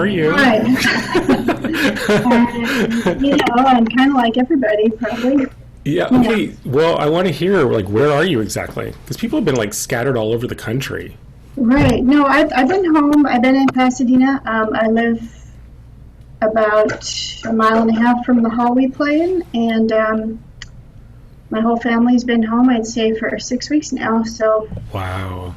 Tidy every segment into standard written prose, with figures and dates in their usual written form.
are you? Hi. I'm kind of like everybody, probably. Yeah, okay. Well, I want to hear, like, where are you exactly? Because people have been, like, scattered all over the country. Right. No, I've been home. I've been in Pasadena. I live about a mile and a half from the hall we play in, and my whole family's been home, I'd say, for 6 weeks now, so Wow.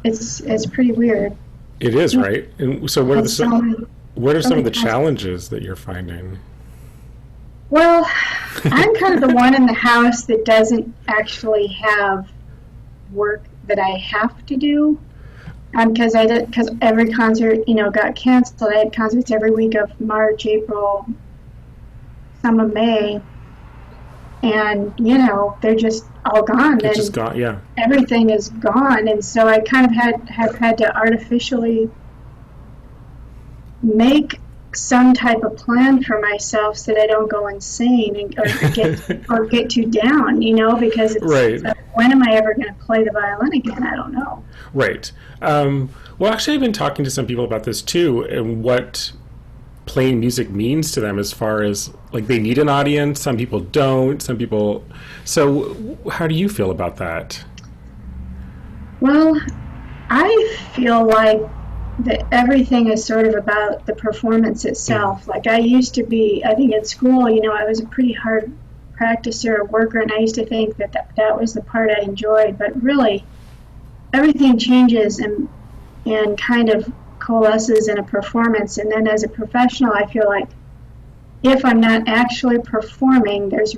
it's pretty weird. It is, right? And so what are some of the challenges that you're finding? Well, I'm kind of the one in the house that doesn't actually have work that I have to do. Because every concert, got canceled. I had concerts every week of March, April, some of May, and they're just all gone. They're just gone, yeah. Everything is gone, and so I kind of have had to artificially make some type of plan for myself so that I don't go insane or get too down, because it's right. When am I ever going to play the violin again? I don't know. Right. Well, actually, I've been talking to some people about this too, and what playing music means to them as far as, like, they need an audience. Some people don't. Some people. So how do you feel about that? Well, I feel like that everything is sort of about the performance itself. Like, I used to be, I think at school, I was a pretty hard practicer, worker, and I used to think that was the part I enjoyed. But really, everything changes and kind of coalesces in a performance. And then as a professional, I feel like if I'm not actually performing, there's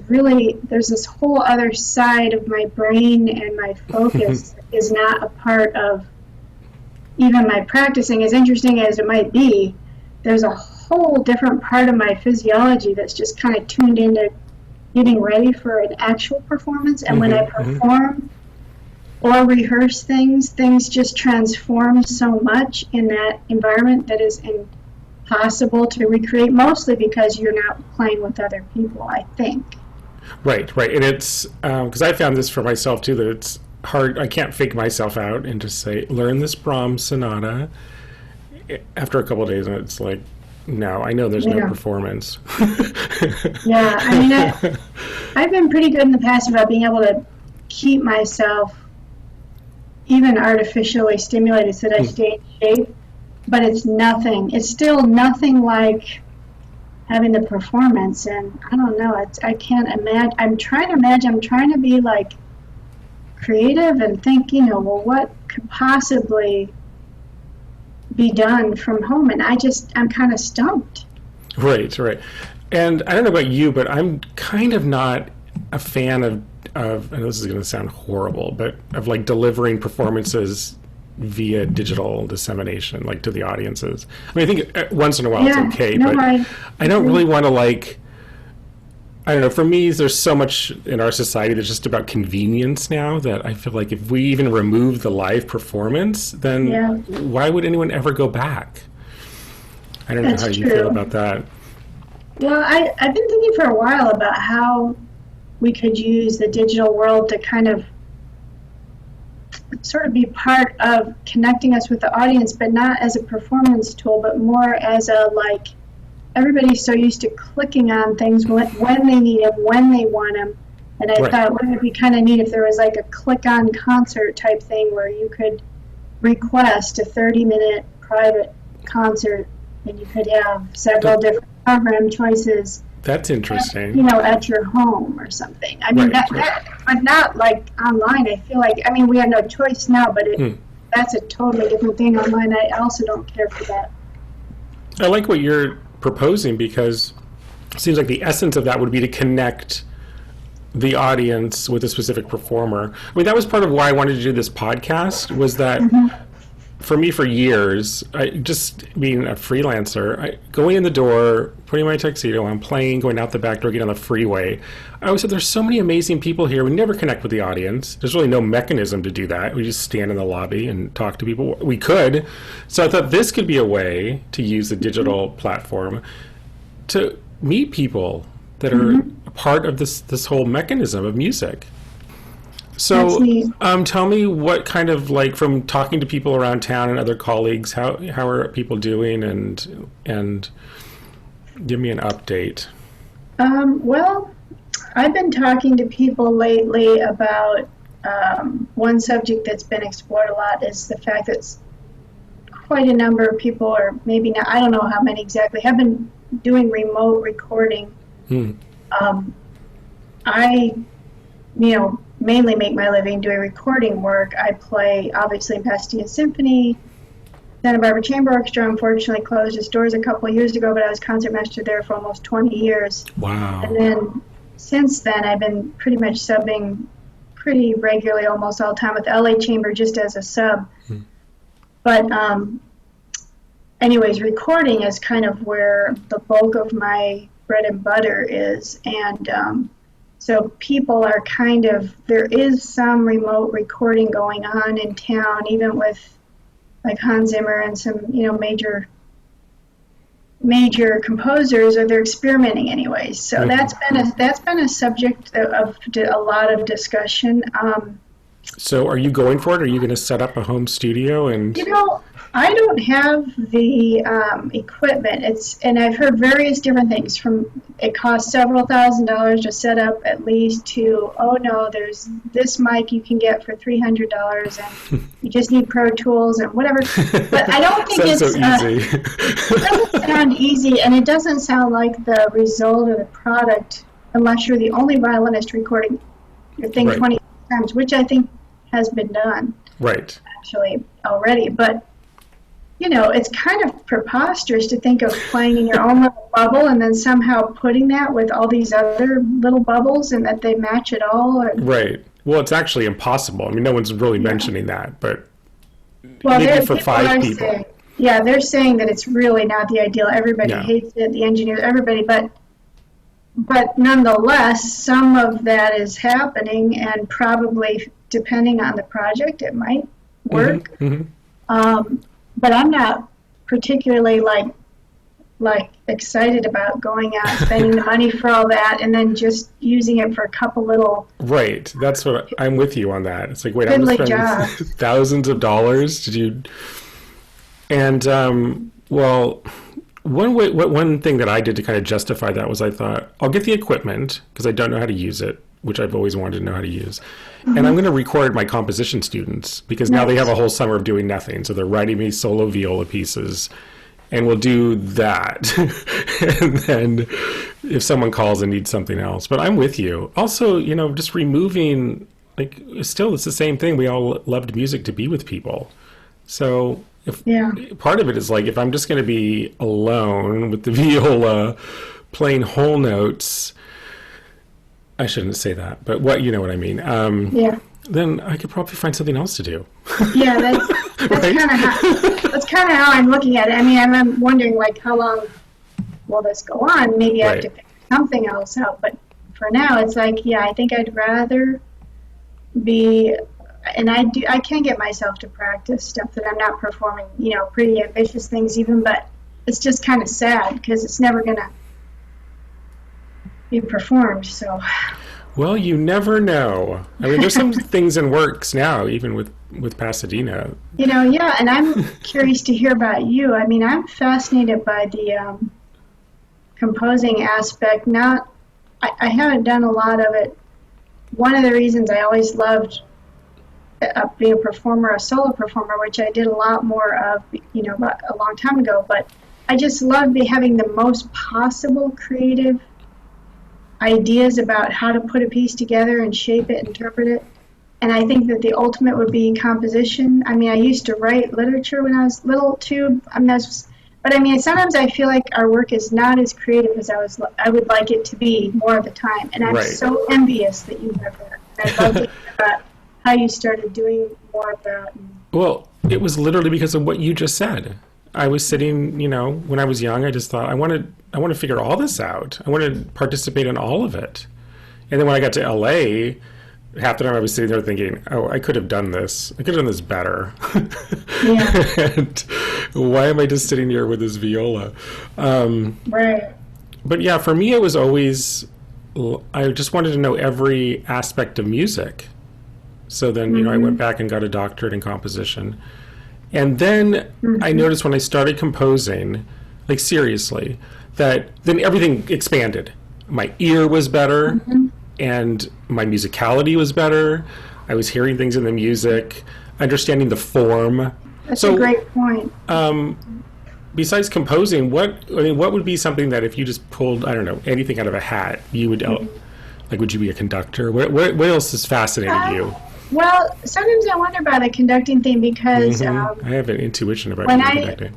this whole other side of my brain, and my focus is not a part of even my practicing. As interesting as it might be, there's a whole different part of my physiology that's just kind of tuned into getting ready for an actual performance. And when I perform or rehearse things just transform so much in that environment that is impossible to recreate, mostly because you're not playing with other people, I think. Right. And it's, because I found this for myself too, that it's hard. I can't fake myself out and just say, learn this Brahms sonata after a couple of days, and it's like, no, I know there's no performance. Yeah, I mean, I've been pretty good in the past about being able to keep myself even artificially stimulated so that I stay in shape, but it's still nothing like having the performance. And I don't know, I can't imagine. I'm trying to be like creative and think, well, what could possibly be done from home? And I'm kind of stumped. Right. And I don't know about you, but I'm kind of not a fan of and this is going to sound horrible, but of, like, delivering performances via digital dissemination, like, to the audiences. I mean, I think once in a while it's okay, but I don't really want to, like, I don't know, for me, there's so much in our society that's just about convenience now that I feel like if we even remove the live performance, then why would anyone ever go back? I don't know how you feel about that. Well, I've been thinking for a while about how we could use the digital world to kind of sort of be part of connecting us with the audience, but not as a performance tool, but more as a, like, everybody's so used to clicking on things when they need them, when they want them. And I thought, wouldn't it be kind of neat if there was like a click-on concert type thing where you could request a 30-minute private concert and you could have several different program choices. That's interesting. At your home or something. I mean, but not like online. I feel like, we have no choice now, but that's a totally different thing online. I also don't care for that. I like what you're proposing, because it seems like the essence of that would be to connect the audience with a specific performer. I mean, that was part of why I wanted to do this podcast, was that for me, for years, just being a freelancer, going in the door, putting my tuxedo on, playing, going out the back door, getting on the freeway, I always said, there's so many amazing people here. We never connect with the audience. There's really no mechanism to do that. We just stand in the lobby and talk to people. We could. So I thought this could be a way to use the digital platform to meet people that are a part of this whole mechanism of music. So, neat. tell me what kind of, like, from talking to people around town and other colleagues, how are people doing, and give me an update. Well, I've been talking to people lately about one subject that's been explored a lot is the fact that quite a number of people, or maybe not, I don't know how many exactly, have been doing remote recording. I, mainly make my living doing recording work. I play, obviously, Pasadena Symphony. Santa Barbara Chamber Orchestra unfortunately closed its doors a couple of years ago, but I was concertmaster there for almost 20 years. Wow. And then since then, I've been pretty much subbing pretty regularly almost all the time with LA Chamber just as a sub. But anyways, recording is kind of where the bulk of my bread and butter is. And so people are kind of, there is some remote recording going on in town, even with like Hans Zimmer and some, major composers, or they're experimenting anyways. So that's been a subject of a lot of discussion. So are you going for it? Are you going to set up a home studio? And I don't have the equipment. And I've heard various different things. From it costs several $1,000s to set up at least, to there's this mic you can get for $300 and you just need Pro Tools and whatever. But I don't think it's so easy. It doesn't sound easy, and it doesn't sound like the result or the product unless you're the only violinist recording your thing 20 times, which I think has been done. Right. Actually already, but it's kind of preposterous to think of playing in your own little bubble and then somehow putting that with all these other little bubbles and that they match at all. Right. Well, it's actually impossible. I mean, no one's really mentioning that, but well, maybe for 5 people. They're saying that it's really not the ideal. Everybody hates it, the engineers, everybody, but nonetheless, some of that is happening, and probably, depending on the project, it might work. But I'm not particularly like excited about going out and spending the money for all that and then just using it for a couple little. Right. That's what I'm with you on that. It's like, wait, I'm going to spend thousands of dollars. And one thing that I did to kind of justify that was I thought, I'll get the equipment because I don't know how to use it, which I've always wanted to know how to use. And I'm going to record my composition students because now they have a whole summer of doing nothing. So they're writing me solo viola pieces, and we'll do that. And then if someone calls and needs something else. But I'm with you. Also, just removing, still it's the same thing. We all loved music to be with people. So part of it is if I'm just going to be alone with the viola playing whole notes, I shouldn't say that, but what I mean. Then I could probably find something else to do. Yeah, that's kind of how I'm looking at it. I mean, I'm wondering how long will this go on? Maybe I have to figure something else out. But for now, it's I think I'd rather be, and I can get myself to practice stuff that I'm not performing. Pretty ambitious things even, but it's just kind of sad because it's never gonna be performed. So well, you never know. I mean, there's some things in works now, even with Pasadena. And I'm curious to hear about you. I mean, I'm fascinated by the composing aspect. I haven't done a lot of it. One of the reasons I always loved being a performer, a solo performer, which I did a lot more of, a long time ago, but I just love having the most possible creative ideas about how to put a piece together and shape it, interpret it. And I think that the ultimate would be composition. I mean, I used to write literature when I was little too. But sometimes I feel like our work is not as creative as I would like it to be more of the time. And I'm so envious that you have that. I'd love to hear about how you started doing more of that. Well, it was literally because of what you just said. I was sitting, when I was young, I just thought, I want to figure all this out. I want to participate in all of it. And then when I got to LA, half the time I was sitting there thinking, oh, I could have done this. I could have done this better. And why am I just sitting here with this viola? Right. But yeah, for me, it was always, I just wanted to know every aspect of music. So then, I went back and got a doctorate in composition. And then I noticed when I started composing, like seriously, that then everything expanded. My ear was better, and my musicality was better. I was hearing things in the music, understanding the form. That's a great point. Besides composing, what would be something that if you just pulled, I don't know, anything out of a hat, you would, like, would you be a conductor? What else has fascinated you? Well, sometimes I wonder about the conducting thing because I have an intuition about conducting.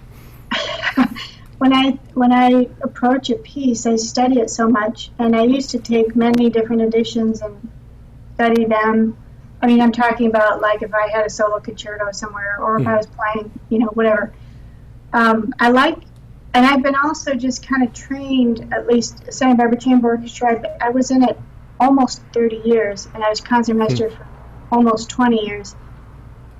When I approach a piece, I study it so much, and I used to take many different editions and study them. I mean, I'm talking about like if I had a solo concerto somewhere, or if I was playing, whatever. I like, and I've been also just kind of trained, at least Santa Barbara Chamber Orchestra. I was in it almost 30 years, and I was concertmaster for almost 20 years.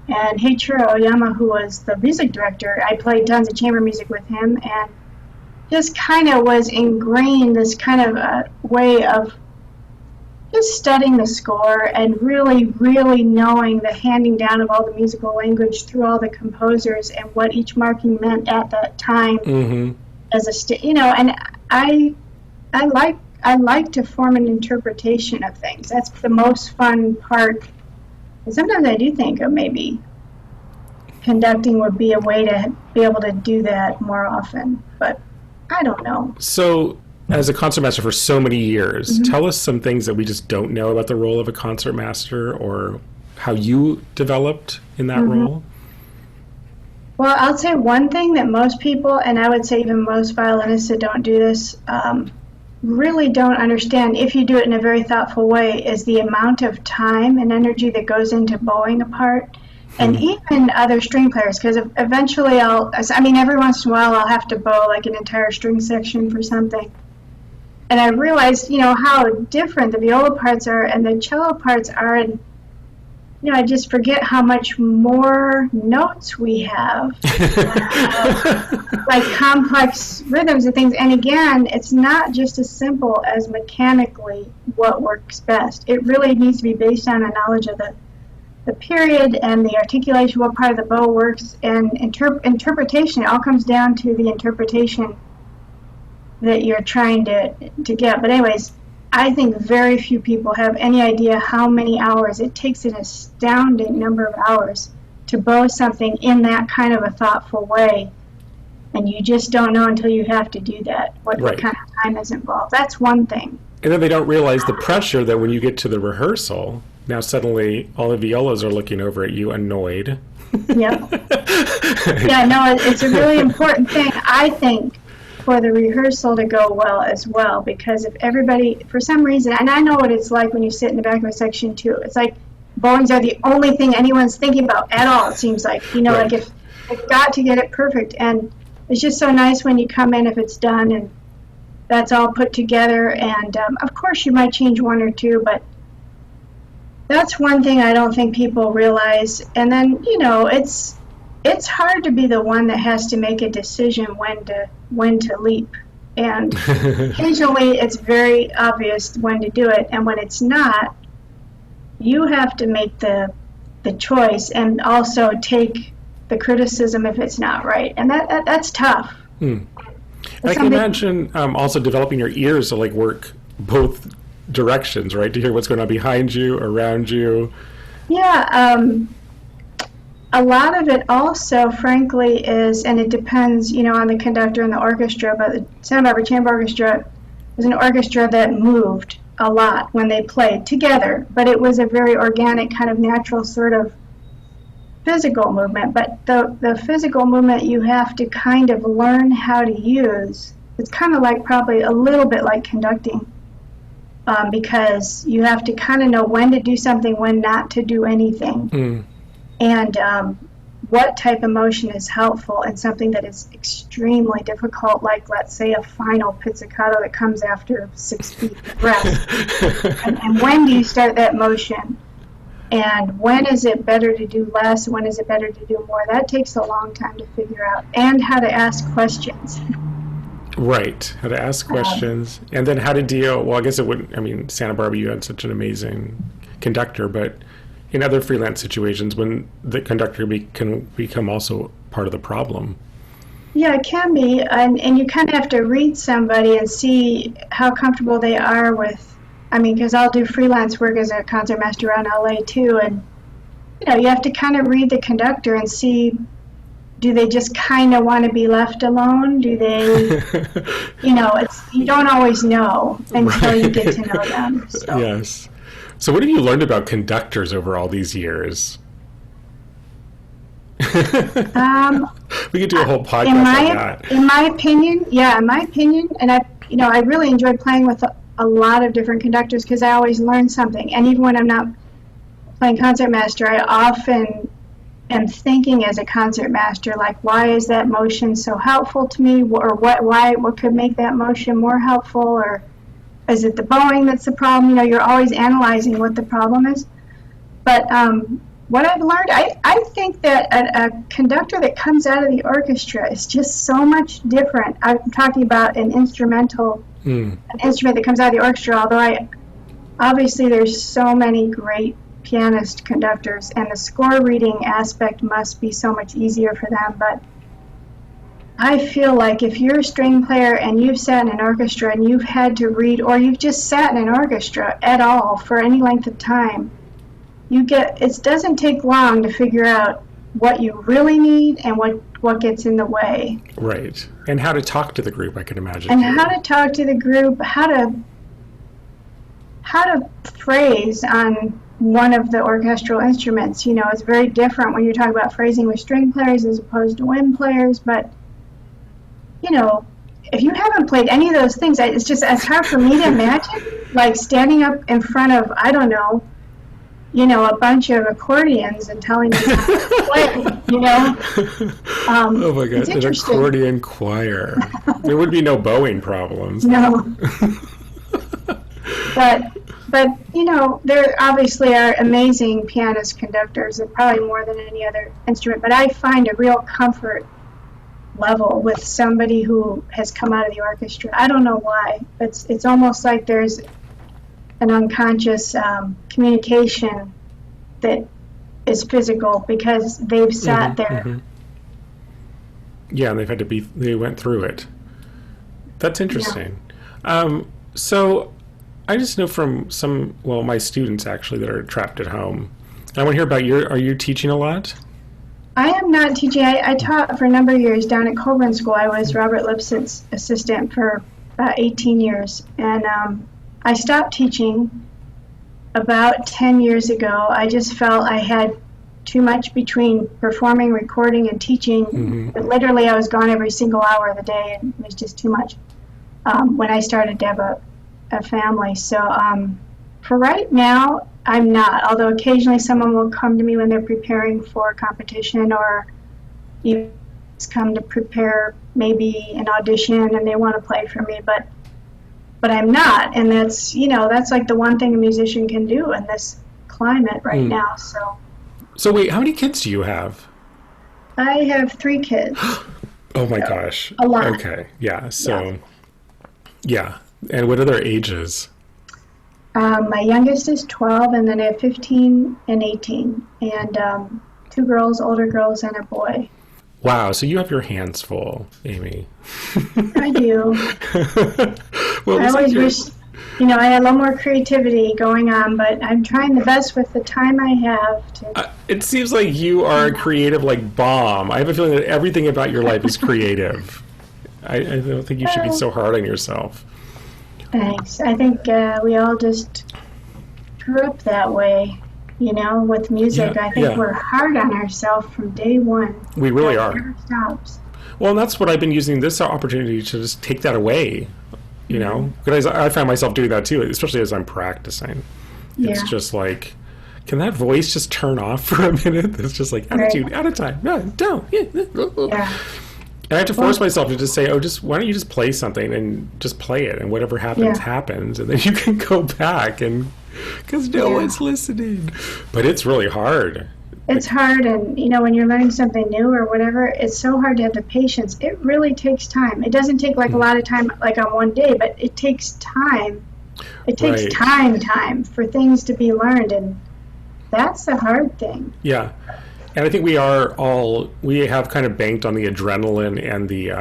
And Heiichiro Oyama, who was the music director, I played tons of chamber music with him, and just kind of was ingrained this kind of a way of just studying the score and really, really knowing the handing down of all the musical language through all the composers and what each marking meant at that time as a and I like to form an interpretation of things. That's the most fun part. And sometimes I do think of maybe conducting would be a way to be able to do that more often, but I don't know. So, as a concertmaster for so many years, tell us some things that we just don't know about the role of a concertmaster, or how you developed in that role. Well, I'll say one thing that most people, and I would say even most violinists that don't do this, really don't understand, if you do it in a very thoughtful way, is the amount of time and energy that goes into bowing a part. And even other string players, because eventually every once in a while I'll have to bow like an entire string section for something. And I realized, how different the viola parts are and the cello parts are. And, I just forget how much more notes we have, like complex rhythms and things. And again, it's not just as simple as mechanically what works best. It really needs to be based on a knowledge of the period and the articulation, what part of the bow works, and interpretation. It all comes down to the interpretation that you're trying to get. But anyways, I think very few people have any idea how many hours. It takes an astounding number of hours to bow something in that kind of a thoughtful way. And you just don't know until you have to do that, what kind of time is involved. That's one thing. And then they don't realize the pressure that when you get to the rehearsal, now suddenly all the violas are looking over at you annoyed. Yep. Yeah, no, it's a really important thing, I think, for the rehearsal to go well as well, because if everybody, for some reason, and I know what it's like when you sit in the back of a section too, it's like bowings are the only thing anyone's thinking about at all, it seems like. Like if they've got to get it perfect, and it's just so nice when you come in if it's done and that's all put together, and of course you might change one or two, but that's one thing I don't think people realize. And then, it's hard to be the one that has to make a decision when to leap. And occasionally it's very obvious when to do it. And when it's not, you have to make the choice and also take the criticism if it's not right. And that's tough. I can imagine also developing your ears to work both directions, right? To hear what's going on behind you, around you. Yeah, a lot of it also, frankly, is, and it depends, on the conductor and the orchestra, but the Santa Barbara Chamber Orchestra was an orchestra that moved a lot when they played together, but it was a very organic, kind of natural sort of physical movement. But the physical movement you have to kind of learn how to use. It's kind of like probably a little bit like conducting. Because you have to kind of know when to do something, when not to do anything, and what type of motion is helpful, and something that is extremely difficult, like let's say a final pizzicato that comes after 6 feet of breath. and when do you start that motion? And when is it better to do less? When is it better to do more? That takes a long time to figure out, and how to ask questions. Right, how to ask questions, and then how to deal. Well, I guess it wouldn't. I mean, Santa Barbara, you had such an amazing conductor, but in other freelance situations when the conductor can become also part of the problem. Yeah, it can be, and you kind of have to read somebody and see how comfortable they are with, I mean, because I'll do freelance work as a concertmaster around LA too, and you have to kind of read the conductor and see, do they just kind of want to be left alone? Do they, you don't always know until you get to know them. So. Yes. So what have you learned about conductors over all these years? We could do a whole podcast on that. In my opinion, and I really enjoy playing with a lot of different conductors because I always learn something. And even when I'm not playing concertmaster, I often am thinking as a concertmaster, like, why is that motion so helpful to me, or what could make that motion more helpful, or is it the bowing that's the problem? You're always analyzing what the problem is. But what I've learned, I think that a conductor that comes out of the orchestra is just so much different. I'm talking about an instrument that comes out of the orchestra, although obviously there's so many great pianist conductors, and the score reading aspect must be so much easier for them. But I feel like if you're a string player and you've sat in an orchestra and you've had to read, or you've just sat in an orchestra at all for any length of time, it doesn't take long to figure out what you really need and what gets in the way. Right. And how to talk to the group, I can imagine. And how to talk to the group, how to phrase on one of the orchestral instruments. It's very different when you're talking about phrasing with string players as opposed to wind players, but if you haven't played any of those things, it's hard for me to imagine, like, standing up in front of, I don't know, a bunch of accordions and telling them how to play, oh my God, an accordion choir. There would be no bowing problems. No. But there obviously are amazing pianist conductors, and probably more than any other instrument, but I find a real comfort level with somebody who has come out of the orchestra. I don't know why. It's almost like there's an unconscious communication that is physical because they've sat there. Mm-hmm. Yeah, and they went through it. That's interesting. Yeah. So I just know from my students actually that are trapped at home. I want to hear about are you teaching a lot? I am not teaching. I taught for a number of years down at Coburn School. I was Robert Lipson's assistant for about 18 years. And I stopped teaching about 10 years ago. I just felt I had too much between performing, recording, and teaching. Mm-hmm. But literally, I was gone every single hour of the day, and it was just too much when I started to have a family. So for right now, I'm not, although occasionally someone will come to me when they're preparing for a competition, or even come to prepare maybe an audition and they want to play for me, but I'm not, and that's like the one thing a musician can do in this climate right now. So wait, how many kids do you have? I have 3 kids. Oh my gosh. A lot. Okay, yeah, so yeah. And what are their ages? My youngest is 12, and then I have 15 and 18, and 2 girls, older girls, and a boy. Wow, so you have your hands full, Amy. I do. Well, I always wish, I had a little more creativity going on, but I'm trying the best with the time I have to. It seems like you are creative like bomb. I have a feeling that everything about your life is creative. I don't think you should be so hard on yourself. Thanks. I think we all just grew up that way, with music. Yeah, I think we're hard on ourselves from day one. We really are. Never stops. Well, and that's what I've been using this opportunity to just take that away, because I find myself doing that too, especially as I'm practicing. It's just like, can that voice just turn off for a minute? It's just like, attitude, out of time. No, don't. Yeah. And I have to force myself to just say, why don't you just play something and just play it, and whatever happens, happens, and then you can go back, and because no one's listening. But it's really hard. It's hard, and when you're learning something new or whatever, it's so hard to have the patience. It really takes time. It doesn't take like a lot of time, like on one day, but it takes time. It takes time for things to be learned, and That's the hard thing. Yeah. And I think we have kind of banked on the adrenaline and the,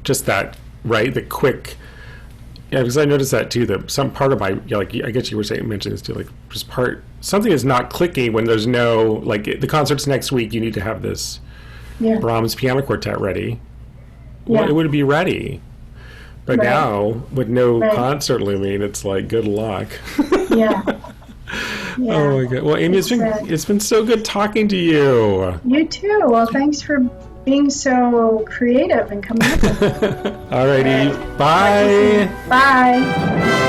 just that, right? The quick, yeah, because I noticed that too, that some part of my, like, I guess you were saying, mentioned this too, like, just something is not clicking when there's no, like, the concert's next week, you need to have this Brahms piano quartet ready. Yeah. Well, it would be ready. But Right. now, with no Right. concert looming, it's like, good luck. Yeah. Yeah. Oh my God. Well, Amy, it's been so good talking to you. You too. Well, thanks for being so creative and coming up with it. Alrighty. Bye. Bye.